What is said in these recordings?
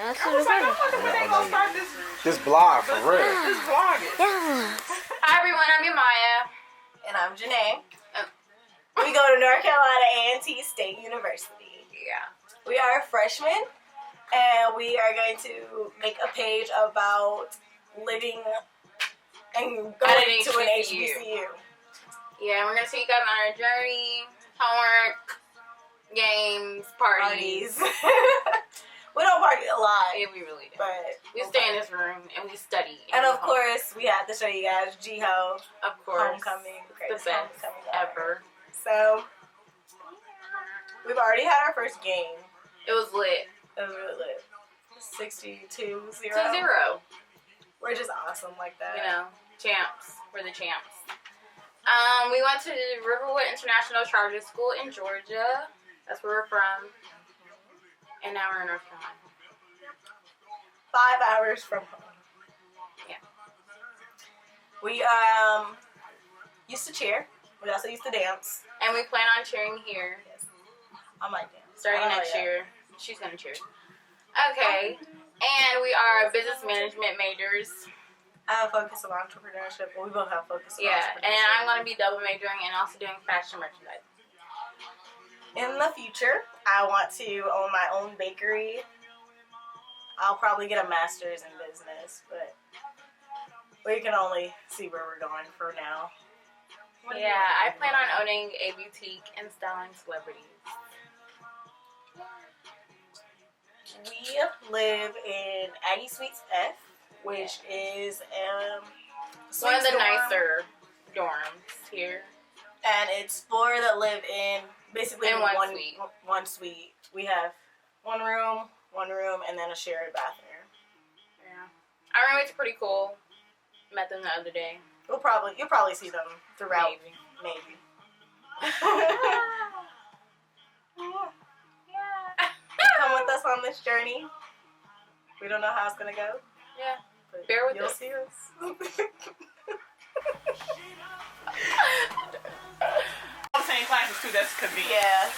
That's I was like, I wonder when they gonna start This blog for real. this vlogging. Yeah. Hi everyone, I'm Yamaya. And I'm Janae. We go to North Carolina A&T State University. Yeah. We are freshmen, and we are going to make a page about living and going to an HBCU. Yeah, we're gonna take you guys on our journey, homework, games, parties. We don't party a lot. Yeah, we really do. But we stay in this room and we study. And of course, we have to show you guys G-Ho. Of course. Homecoming. The Greatest best homecoming ever. So, we've already had our first game. It was lit. It was really lit. 62-0. 2-0. We're just awesome like that. You know, champs. We're the champs. We went to Riverwood International Charter School in Georgia. That's where we're from. And now we're in North Carolina. 5 hours from home. Yeah. We used to cheer. We also used to dance. And we plan on cheering here. Yes. I might dance. Starting next year. She's gonna cheer. Okay. And we are business management majors. I have a focus on entrepreneurship. Well, we both have a focus on Yeah, entrepreneurship. and I'm gonna be double majoring and also doing fashion merchandise. In the future, I want to own my own bakery. I'll probably get a master's in business, but we can only see where we're going for now. Yeah, I plan on owning a boutique and styling celebrities. We live in Aggie Suites F, which is One of the dorm, nicer dorms here. and it's four that live in basically In one suite. One suite. We have one room, and then a shared bathroom. Yeah, our roommates are pretty cool. Met them the other day. You'll probably see them throughout. Maybe. Come with us on this journey. We don't know how it's gonna go. Yeah. But Bear with you'll us. see us. All the same classes too. That's convenient. Yeah.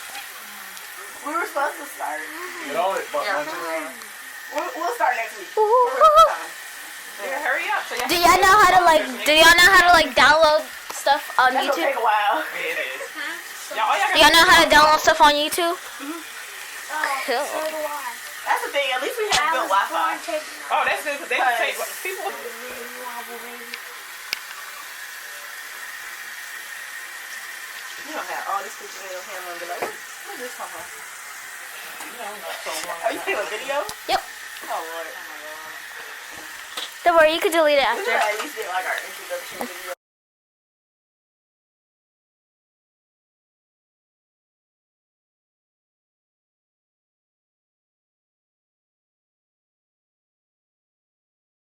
We were supposed to start. Get on it, but We'll start next week. Yeah, hurry up. So Do y'all know how to download stuff on That's gonna YouTube? take a while. Yeah, it is. Y'all Do y'all know how to download stuff on YouTube? Cool. That's the thing. At least we have good Wi-Fi. Oh, that's good because they can take people. You don't have all these pictures in your hand and be like, where's this come from? Are you doing a video? Yep. Oh, Lord. Don't worry, you can delete it We after. should at least get like our introduction video.